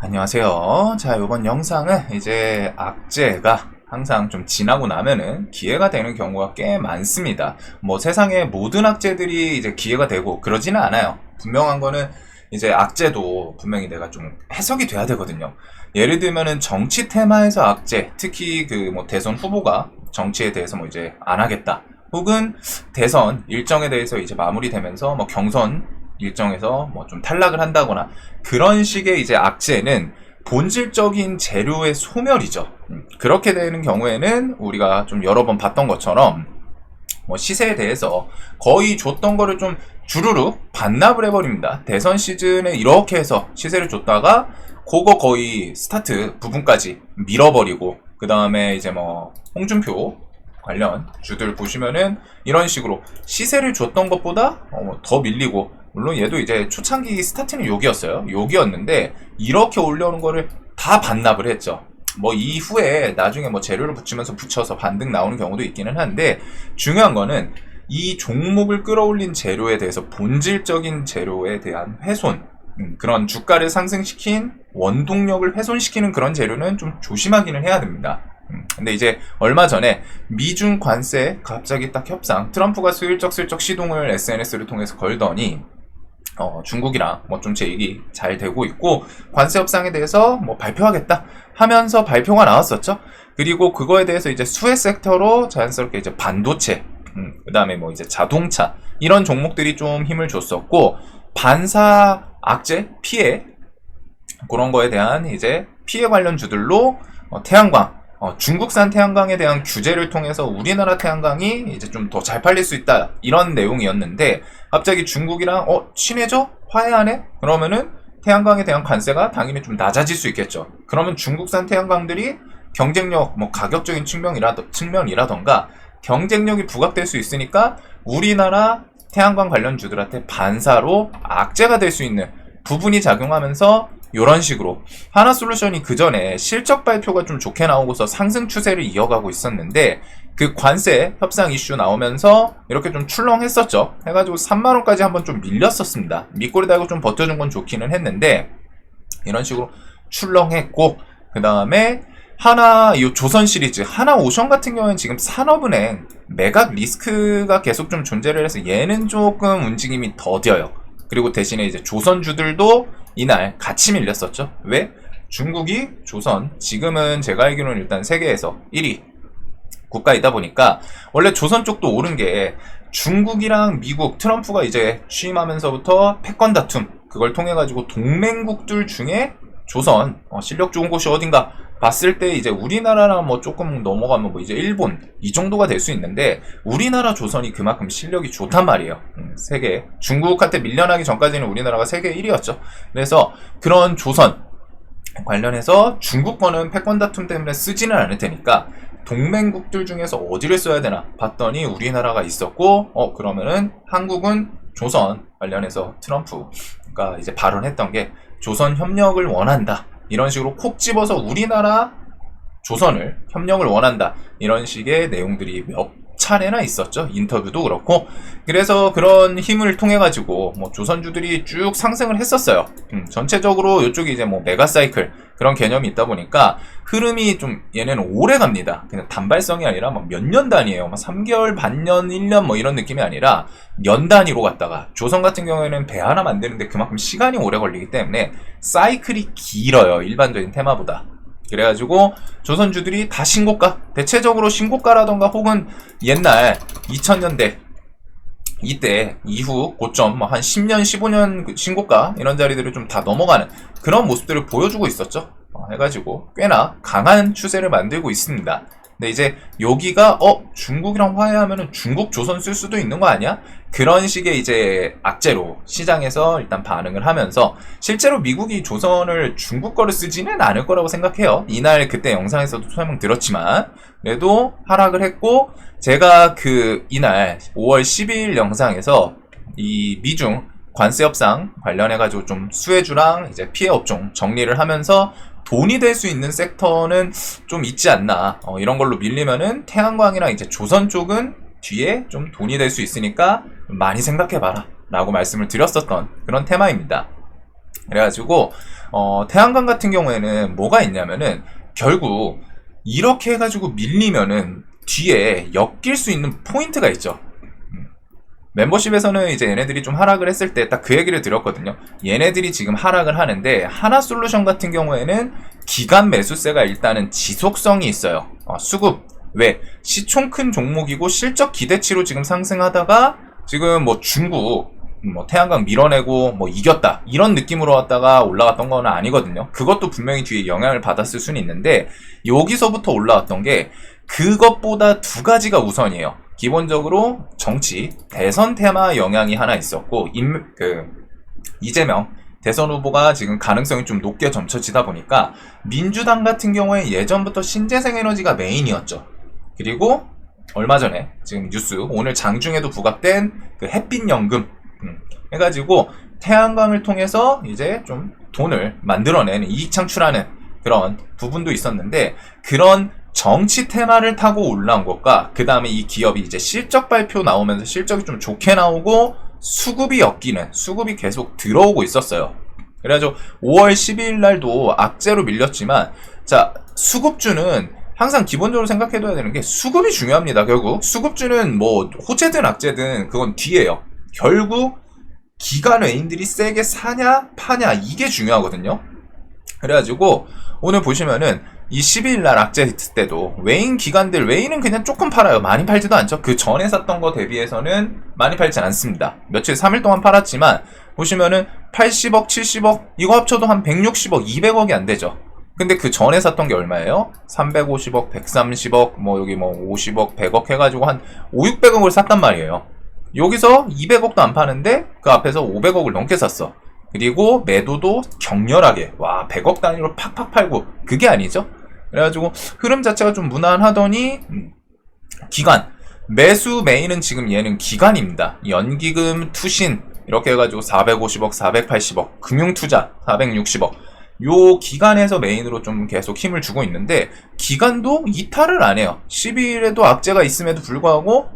안녕하세요. 자, 이번 영상은 이제 악재가 항상 좀 지나고 나면은 기회가 되는 경우가 꽤 많습니다. 뭐 세상의 모든 악재들이 이제 기회가 되고 그러지는 않아요. 분명한 거는 이제 악재도 분명히 내가 좀 해석이 돼야 되거든요. 예를 들면은 정치 테마에서 악재, 특히 그 뭐 대선 후보가 정치에 대해서 뭐 이제 안 하겠다. 혹은 대선 일정에 대해서 이제 마무리되면서 뭐 경선 일정에서 뭐 좀 탈락을 한다거나 그런 식의 이제 악재는 본질적인 재료의 소멸이죠. 그렇게 되는 경우에는 우리가 좀 여러 번 봤던 것처럼 뭐 시세에 대해서 거의 줬던 거를 좀 주르륵 반납을 해버립니다. 대선 시즌에 이렇게 해서 시세를 줬다가 그거 거의 스타트 부분까지 밀어버리고 그 다음에 이제 뭐 홍준표 관련 주들 보시면은 이런 식으로 시세를 줬던 것보다 더 밀리고, 물론 얘도 이제 초창기 스타트는 욕이었어요. 욕이었는데 이렇게 올려오는 거를 다 반납을 했죠. 뭐 이후에 나중에 뭐 재료를 붙이면서 붙여서 반등 나오는 경우도 있기는 한데, 중요한 거는 이 종목을 끌어올린 재료에 대해서 본질적인 재료에 대한 훼손, 그런 주가를 상승시킨 원동력을 훼손시키는 그런 재료는 좀 조심하기는 해야 됩니다. 근데 이제 얼마 전에 미중 관세 갑자기 딱 협상, 트럼프가 슬쩍슬쩍 시동을 SNS를 통해서 걸더니 중국이랑 뭐 좀 제익이 잘 되고 있고, 관세 협상에 대해서 뭐 발표하겠다 하면서 발표가 나왔었죠. 그리고 그거에 대해서 이제 수혜 섹터로 자연스럽게 이제 반도체, 그 다음에 뭐 이제 자동차 이런 종목들이 좀 힘을 줬었고, 반사 악재 피해 그런 거에 대한 이제 피해 관련 주들로 태양광, 중국산 태양광에 대한 규제를 통해서 우리나라 태양광이 이제 좀 더 잘 팔릴 수 있다 이런 내용이었는데, 갑자기 중국이랑 친해져? 화해하네? 그러면은 태양광에 대한 관세가 당연히 좀 낮아질 수 있겠죠. 그러면 중국산 태양광들이 경쟁력, 뭐 가격적인 측면이라던가 경쟁력이 부각될 수 있으니까 우리나라 태양광 관련주들한테 반사로 악재가 될 수 있는 부분이 작용하면서 이런 식으로 하나솔루션이 그 전에 실적 발표가 좀 좋게 나오고서 상승 추세를 이어가고 있었는데, 그 관세 협상 이슈 나오면서 이렇게 좀 출렁했었죠. 해가지고 3만원까지 한번 좀 밀렸었습니다. 밑꼬리 달고 좀 버텨준 건 좋기는 했는데, 이런 식으로 출렁했고, 그 다음에 이 조선 시리즈, 하나오션 같은 경우는 지금 산업은행 매각 리스크가 계속 좀 존재를 해서 얘는 조금 움직임이 더뎌요. 그리고 대신에 이제 조선주들도 이날 같이 밀렸었죠. 왜? 중국이 조선, 지금은 제가 알기로는 일단 세계에서 1위 국가이다 보니까, 원래 조선 쪽도 오른 게 중국이랑 미국, 트럼프가 이제 취임하면서부터 패권 다툼, 그걸 통해 가지고 동맹국들 중에 조선 실력 좋은 곳이 어딘가 봤을 때 이제 우리나라랑 뭐 조금 넘어가면 뭐 이제 일본 이 정도가 될 수 있는데, 우리나라 조선이 그만큼 실력이 좋단 말이에요. 세계 중국한테 밀려나기 전까지는 우리나라가 세계 1위였죠. 그래서 그런 조선 관련해서 중국 거는 패권 다툼 때문에 쓰지는 않을 테니까 동맹국들 중에서 어디를 써야 되나 봤더니 우리나라가 있었고, 그러면은 한국은 조선 관련해서 트럼프가 이제 발언했던 게 조선 협력을 원한다, 이런 식으로 콕 집어서 우리나라 조선을 협력을 원한다, 이런 식의 내용들이 몇 차례나 있었죠. 인터뷰도 그렇고. 그래서 그런 힘을 통해 가지고 뭐 조선주들이 쭉 상승을 했었어요. 전체적으로 이쪽이 이제 뭐 메가사이클 그런 개념이 있다 보니까 흐름이 좀 얘네는 오래 갑니다. 그냥 단발성이 아니라 막 몇 년 단위예요. 막 3개월, 반년, 1년 뭐 이런 느낌이 아니라 년 단위로 갔다가, 조선 같은 경우에는 배 하나 만드는데 그만큼 시간이 오래 걸리기 때문에 사이클이 길어요. 일반적인 테마보다. 그래가지고 조선주들이 다 신고가, 대체적으로 신고가라던가 혹은 옛날 2000년대 이때 이후 고점 한 10년 15년 신고가 이런 자리들을 좀 다 넘어가는 그런 모습들을 보여주고 있었죠. 해가지고 꽤나 강한 추세를 만들고 있습니다. 근데 이제 여기가 중국이랑 화해하면은 중국 조선 쓸 수도 있는 거 아니야? 그런 식의 이제 악재로 시장에서 일단 반응을 하면서, 실제로 미국이 조선을 중국 거를 쓰지는 않을 거라고 생각해요. 이날 그때 영상에서도 설명드렸지만 그래도 하락을 했고, 제가 이날 5월 12일 영상에서 이 미중 관세 협상 관련해가지고 좀 수혜주랑 이제 피해 업종 정리를 하면서 돈이 될 수 있는 섹터는 좀 있지 않나, 이런 걸로 밀리면은 태양광이랑 이제 조선 쪽은 뒤에 좀 돈이 될 수 있으니까 많이 생각해봐라 라고 말씀을 드렸었던 그런 테마입니다. 그래가지고 태양광 같은 경우에는 뭐가 있냐면은 결국 이렇게 해가지고 밀리면은 뒤에 엮일 수 있는 포인트가 있죠. 멤버십에서는 이제 얘네들이 좀 하락을 했을 때 딱 그 얘기를 드렸거든요. 얘네들이 지금 하락을 하는데 하나솔루션 같은 경우에는 기간 매수세가 일단은 지속성이 있어요. 수급 왜 시총 큰 종목이고 실적 기대치로 지금 상승하다가 지금 뭐 중국 태양광 밀어내고 뭐 이겼다 이런 느낌으로 왔다가 올라갔던 건 아니거든요. 그것도 분명히 뒤에 영향을 받았을 수는 있는데 여기서부터 올라왔던 게 그것보다 두 가지가 우선이에요. 기본적으로 정치, 대선 테마 영향이 하나 있었고, 이재명 대선 후보가 지금 가능성이 좀 높게 점쳐지다 보니까, 민주당 같은 경우에 예전부터 신재생 에너지가 메인이었죠. 그리고, 얼마 전에, 지금 뉴스, 오늘 장중에도 부각된 그 햇빛연금, 해가지고, 태양광을 통해서 이제 좀 돈을 만들어내는, 이익 창출하는 그런 부분도 있었는데, 그런 정치 테마를 타고 올라온 것과 그 다음에 이 기업이 이제 실적 발표 나오면서 실적이 좀 좋게 나오고 수급이 엮이는 수급이 계속 들어오고 있었어요. 그래가지고 5월 12일 날도 악재로 밀렸지만 자 수급주는 항상 기본적으로 생각해둬야 되는 게 수급이 중요합니다. 결국 수급주는 뭐 호재든 악재든 그건 뒤에요. 결국 기관 외인들이 세게 사냐 파냐 이게 중요하거든요. 그래가지고 오늘 보시면은 이 12일날 악재 있을 때도 외인 기관들 외인은 그냥 조금 팔아요. 많이 팔지도 않죠. 그 전에 샀던 거 대비해서는 많이 팔지 않습니다. 며칠 3일 동안 팔았지만 보시면은 80억 70억 이거 합쳐도 한 160억 200억이 안 되죠. 근데 그 전에 샀던 게 얼마예요? 350억 130억 뭐 여기 뭐 50억 100억 해가지고 한 5, 600억을 샀단 말이에요. 여기서 200억도 안 파는데 그 앞에서 500억을 넘게 샀어. 그리고 매도도 격렬하게 100억 단위로 팍팍 팔고 그게 아니죠. 그래가지고 흐름 자체가 좀 무난하더니 기관 매수 메인은 지금 얘는 기관입니다. 연기금 투신 이렇게 해가지고 450억 480억 금융투자 460억 요 기관에서 메인으로 좀 계속 힘을 주고 있는데 기관도 이탈을 안 해요. 12일에도 악재가 있음에도 불구하고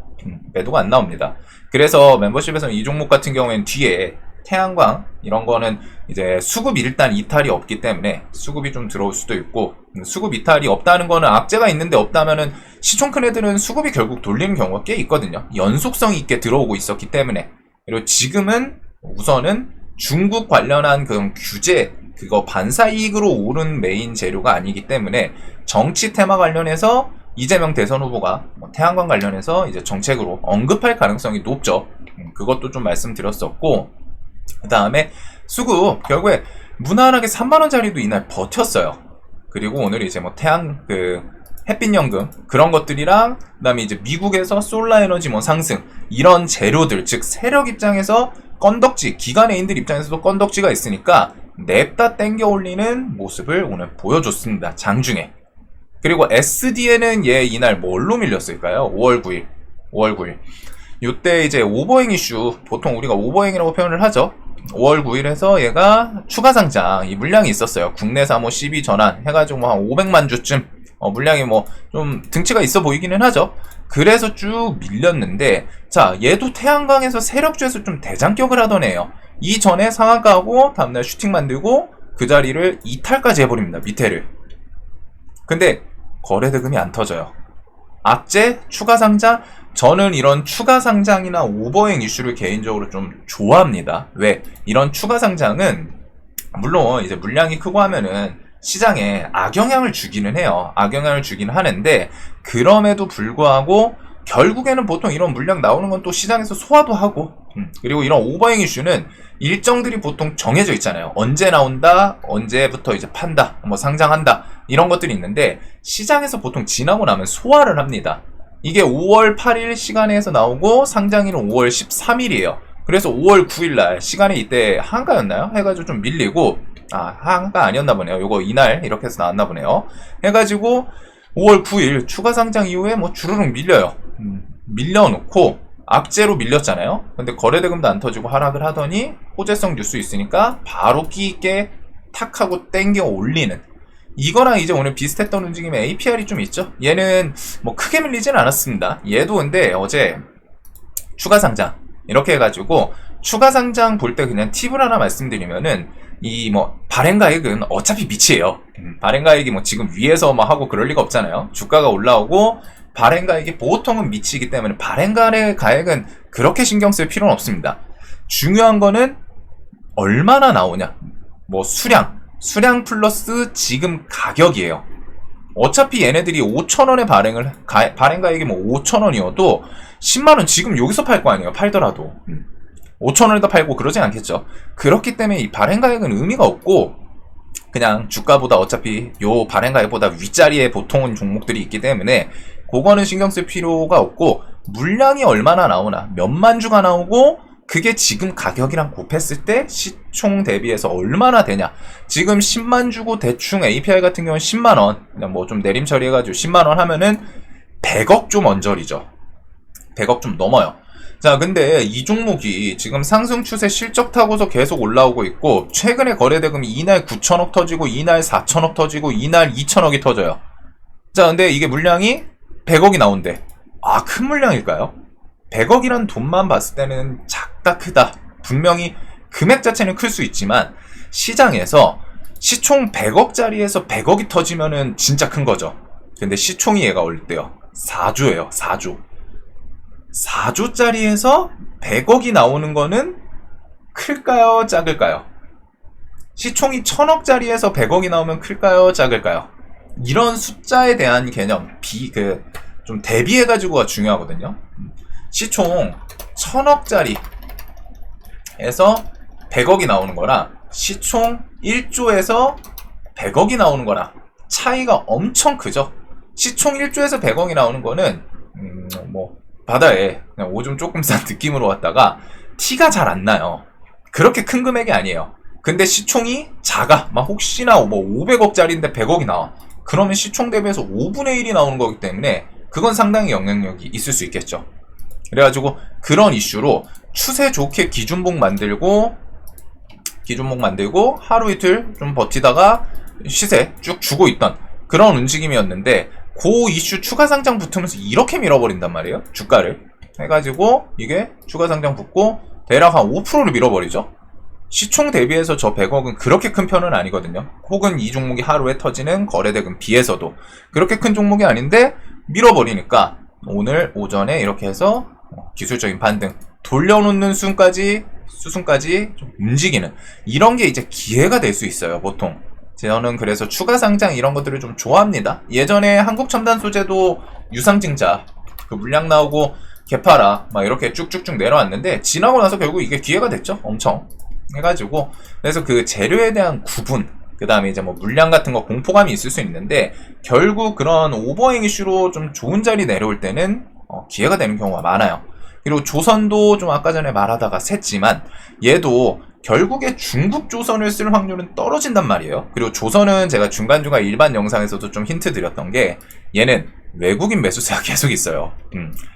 매도가 안 나옵니다. 그래서 멤버십에서는 이 종목 같은 경우에는 뒤에 태양광 이런 거는 이제 수급 일단 이탈이 없기 때문에 수급이 좀 들어올 수도 있고 수급 이탈이 없다는 거는 악재가 있는데 없다면은 시총 큰 애들은 수급이 결국 돌리는 경우가 꽤 있거든요. 연속성 있게 들어오고 있었기 때문에 그리고 지금은 우선은 중국 관련한 그런 규제 그거 반사이익으로 오른 메인 재료가 아니기 때문에 정치 테마 관련해서 이재명 대선 후보가 태양광 관련해서 이제 정책으로 언급할 가능성이 높죠. 그것도 좀 말씀드렸었고 그 다음에 수급 결국에 무난하게 3만원짜리도 이날 버텼어요. 그리고 오늘 이제 뭐 햇빛연금 그런 것들이랑 그 다음에 이제 미국에서 솔라에너지 뭐 상승 이런 재료들 즉 세력 입장에서 건덕지 기관애인들 입장에서도 건덕지가 있으니까 냅다 땡겨 올리는 모습을 오늘 보여줬습니다. 장중에. 그리고 SD에는 얘 이날 뭘로 밀렸을까요? 5월 9일 요때 이제 오버행 이슈 보통 우리가 오버행이라고 표현을 하죠. 5월 9일에서 얘가 추가 상장 이 물량이 있었어요. 국내 사모 12 전환 해가지고 뭐 한 500만 주쯤 물량이 뭐 좀 등치가 있어 보이기는 하죠. 그래서 쭉 밀렸는데 자 얘도 태양광에서 세력주에서 좀 대장격을 하던 애예요. 이전에 상한가하고 다음날 슈팅 만들고 그 자리를 이탈까지 해버립니다. 밑에를. 근데 거래대금이 안 터져요. 악재 추가 상장 저는 이런 추가 상장이나 오버행 이슈를 개인적으로 좀 좋아합니다. 왜? 이런 추가 상장은 물론 이제 물량이 크고 하면은 시장에 악영향을 주기는 해요. 악영향을 주기는 하는데 그럼에도 불구하고 결국에는 보통 이런 물량 나오는 건 또 시장에서 소화도 하고 그리고 이런 오버행 이슈는 일정들이 보통 정해져 있잖아요. 언제 나온다, 언제부터 이제 판다, 뭐 상장한다 이런 것들이 있는데 시장에서 보통 지나고 나면 소화를 합니다. 이게 5월 8일 시간에서 나오고 상장일은 5월 13일이에요. 그래서 5월 9일날 시간이 이때 한가였나요? 해가지고 좀 밀리고 한가 아니었나 보네요. 요거 이날 이렇게 해서 나왔나 보네요. 해가지고 5월 9일 추가 상장 이후에 뭐 주르륵 밀려요. 밀려놓고 악재로 밀렸잖아요. 근데 거래대금도 안 터지고 하락을 하더니 호재성 뉴스 있으니까 바로 끼있게 탁 하고 땡겨 올리는 이거랑 이제 오늘 비슷했던 움직임에 APR이 좀 있죠. 얘는 뭐 크게 밀리진 않았습니다. 얘도 근데 어제 추가 상장 이렇게 해가지고 추가 상장 볼 때 그냥 팁을 하나 말씀드리면은 이 뭐 발행가액은 어차피 미치예요. 발행가액이 뭐 지금 위에서 뭐 하고 그럴 리가 없잖아요. 주가가 올라오고 발행가액이 보통은 미치기 때문에 발행가액은 그렇게 신경 쓸 필요는 없습니다. 중요한 거는 얼마나 나오냐, 뭐 수량 플러스 지금 가격이에요. 어차피 얘네들이 5,000원에 발행가액이 뭐 5,000원이어도 10만원 지금 여기서 팔 거 아니에요. 팔더라도 5,000원에다 팔고 그러진 않겠죠. 그렇기 때문에 이 발행가액은 의미가 없고 그냥 주가보다 어차피 요 발행가액보다 윗자리에 보통은 종목들이 있기 때문에 그거는 신경 쓸 필요가 없고, 물량이 얼마나 나오나, 몇만 주가 나오고 그게 지금 가격이랑 곱했을 때 시총 대비해서 얼마나 되냐. 지금 10만 주고 대충 API 같은 경우는 10만원, 그냥 뭐 좀 내림 처리해가지고 10만원 하면은 100억 좀 언저리죠. 100억 좀 넘어요. 자, 근데 이 종목이 지금 상승 추세 실적 타고서 계속 올라오고 있고, 최근에 거래대금이 이날 9천억 터지고, 이날 4천억 터지고, 이날 2천억이 터져요. 자, 근데 이게 물량이 100억이 나온대. 아, 큰 물량일까요? 100억이란 돈만 봤을 때는 작다 크다. 분명히 금액 자체는 클 수 있지만 시장에서 시총 100억짜리에서 100억이 터지면은 진짜 큰 거죠. 근데 시총이 얘가 올때요 4조예요. 4조. 4조짜리에서 100억이 나오는 거는 클까요? 작을까요? 시총이 1000억짜리에서 100억이 나오면 클까요? 작을까요? 이런 숫자에 대한 개념, 좀 대비해가지고가 중요하거든요. 시총 1000억짜리에서 100억이 나오는 거랑 시총 1조에서 100억이 나오는 거랑 차이가 엄청 크죠. 시총 1조에서 100억이 나오는 거는 뭐 바다에 그냥 오줌 조금 싼 느낌으로 왔다가 티가 잘 안 나요. 그렇게 큰 금액이 아니에요. 근데 시총이 작아. 막 혹시나 뭐 500억짜리인데 100억이 나와. 그러면 시총 대비해서 5분의 1이 나오는 거기 때문에 그건 상당히 영향력이 있을 수 있겠죠. 그래가지고 그런 이슈로 추세 좋게 기준목 만들고 하루 이틀 좀 버티다가 시세 쭉 주고 있던 그런 움직임이었는데, 그 이슈 추가 상장 붙으면서 이렇게 밀어버린단 말이에요. 주가를 해가지고 이게 추가 상장 붙고 대략 한 5%를 밀어버리죠. 시총 대비해서 저 100억은 그렇게 큰 편은 아니거든요. 혹은 이 종목이 하루에 터지는 거래대금 비해서도 그렇게 큰 종목이 아닌데 밀어버리니까 오늘 오전에 이렇게 해서 기술적인 반등, 돌려놓는 수순까지 좀 움직이는 이런 게 이제 기회가 될 수 있어요. 보통 저는 그래서 추가 상장 이런 것들을 좀 좋아합니다. 예전에 한국첨단소재도 유상증자 그 물량 나오고 개파라 막 이렇게 쭉쭉쭉 내려왔는데, 지나고 나서 결국 이게 기회가 됐죠. 엄청 해가지고, 그래서 그 재료에 대한 구분, 그 다음에 이제 뭐 물량 같은 거 공포감이 있을 수 있는데, 결국 그런 오버행 이슈로 좀 좋은 자리 내려올 때는 기회가 되는 경우가 많아요. 그리고 조선도 좀 아까 전에 말하다가 샜지만 얘도 결국에 중국 조선을 쓸 확률은 떨어진단 말이에요. 그리고 조선은 제가 중간중간 일반 영상에서도 좀 힌트 드렸던 게, 얘는 외국인 매수세가 계속 있어요.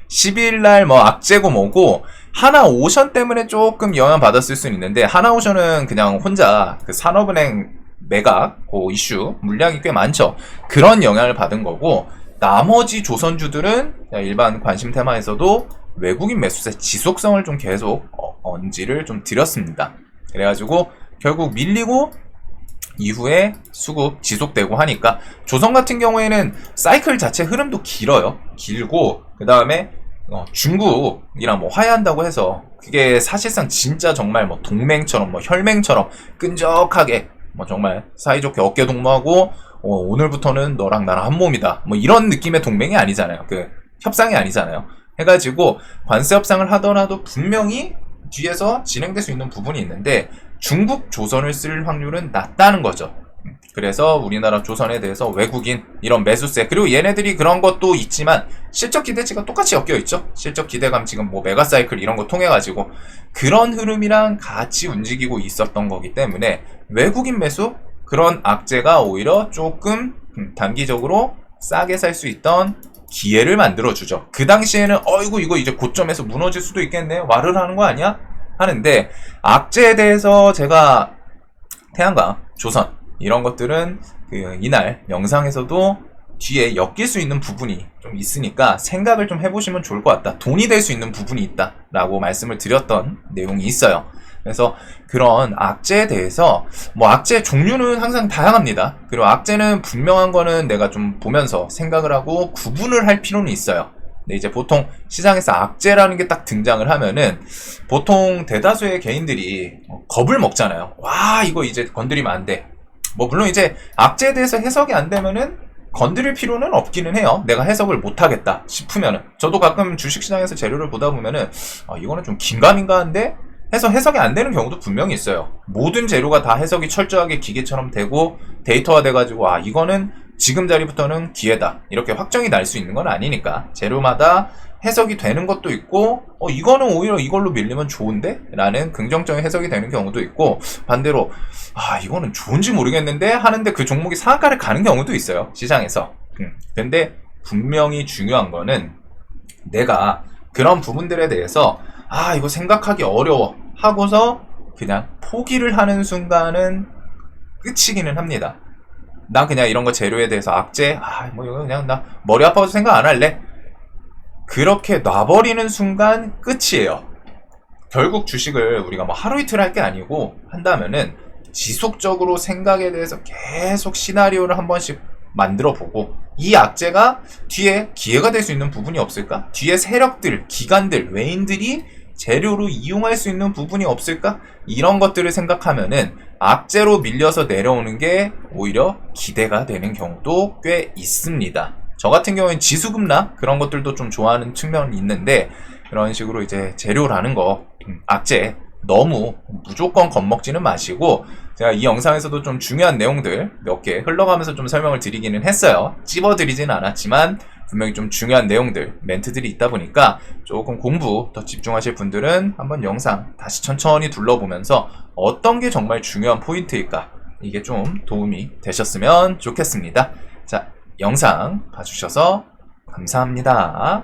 12일날 뭐 악재고 뭐고 하나오션 때문에 조금 영향받았을 수는 있는데, 하나오션은 그냥 혼자 그 산업은행 매각 그 이슈 물량이 꽤 많죠. 그런 영향을 받은 거고, 나머지 조선주들은 일반 관심 테마에서도 외국인 매수세 지속성을 좀 계속 언지를 좀 드렸습니다. 그래가지고 결국 밀리고 이후에 수급 지속되고 하니까, 조선 같은 경우에는 사이클 자체 흐름도 길고 그 다음에 중국이랑 뭐 화해한다고 해서 그게 사실상 진짜 정말 뭐 동맹처럼 뭐 혈맹처럼 끈적하게 뭐 정말 사이좋게 어깨 동무하고 오늘부터는 너랑 나랑 한 몸이다 뭐 이런 느낌의 동맹이 아니잖아요. 그 협상이 아니잖아요. 해가지고 관세 협상을 하더라도 분명히 뒤에서 진행될 수 있는 부분이 있는데, 중국 조선을 쓸 확률은 낮다는 거죠. 그래서 우리나라 조선에 대해서 외국인 이런 매수세, 그리고 얘네들이 그런 것도 있지만 실적 기대치가 똑같이 엮여 있죠. 실적 기대감 지금 뭐 메가사이클 이런 거 통해 가지고 그런 흐름이랑 같이 움직이고 있었던 거기 때문에, 외국인 매수 그런 악재가 오히려 조금 단기적으로 싸게 살 수 있던 기회를 만들어주죠. 그 당시에는 이거 이제 고점에서 무너질 수도 있겠네, 와르르 하는 거 아니야? 하는데, 악재에 대해서 제가 태양광, 조선 이런 것들은 이날 영상에서도 뒤에 엮일 수 있는 부분이 좀 있으니까 생각을 좀 해보시면 좋을 것 같다. 돈이 될 수 있는 부분이 있다 라고 말씀을 드렸던 내용이 있어요. 그래서 그런 악재에 대해서 뭐 악재 종류는 항상 다양합니다. 그리고 악재는 분명한 거는 내가 좀 보면서 생각을 하고 구분을 할 필요는 있어요. 근데 이제 보통 시장에서 악재라는 게 딱 등장을 하면은 보통 대다수의 개인들이 겁을 먹잖아요. 와, 이거 이제 건드리면 안 돼. 뭐 물론 이제 악재에 대해서 해석이 안 되면은 건드릴 필요는 없기는 해요. 내가 해석을 못하겠다 싶으면은. 저도 가끔 주식시장에서 재료를 보다 보면은 이거는 좀 긴가민가한데 해서 해석이 안 되는 경우도 분명히 있어요. 모든 재료가 다 해석이 철저하게 기계처럼 되고 데이터화 돼가지고 이거는 지금 자리부터는 기회다 이렇게 확정이 날 수 있는 건 아니니까 재료마다 해석이 되는 것도 있고 이거는 오히려 이걸로 밀리면 좋은데? 라는 긍정적인 해석이 되는 경우도 있고 반대로 이거는 좋은지 모르겠는데 하는데 그 종목이 상한가를 가는 경우도 있어요. 시장에서. 근데 분명히 중요한 거는 내가 그런 부분들에 대해서 이거 생각하기 어려워 하고서 그냥 포기를 하는 순간은 끝이기는 합니다. 난 그냥 이런 거 재료에 대해서 악재 뭐 이거 그냥 나 머리 아파서 생각 안 할래. 그렇게 놔버리는 순간 끝이에요. 결국 주식을 우리가 뭐 하루 이틀 할 게 아니고 한다면은 지속적으로 생각에 대해서 계속 시나리오를 한 번씩 만들어 보고 이 악재가 뒤에 기회가 될 수 있는 부분이 없을까? 뒤에 세력들, 기관들, 외인들이 재료로 이용할 수 있는 부분이 없을까? 이런 것들을 생각하면은 악재로 밀려서 내려오는 게 오히려 기대가 되는 경우도 꽤 있습니다. 저 같은 경우는 지수급락 그런 것들도 좀 좋아하는 측면이 있는데 그런 식으로 이제 재료라는 거 악재 너무 무조건 겁먹지는 마시고 제가 이 영상에서도 좀 중요한 내용들 몇 개 흘러가면서 좀 설명을 드리기는 했어요. 찝어드리진 않았지만 분명히 좀 중요한 내용들, 멘트들이 있다 보니까 조금 공부 더 집중하실 분들은 한번 영상 다시 천천히 둘러보면서 어떤 게 정말 중요한 포인트일까 이게 좀 도움이 되셨으면 좋겠습니다. 자, 영상 봐주셔서 감사합니다.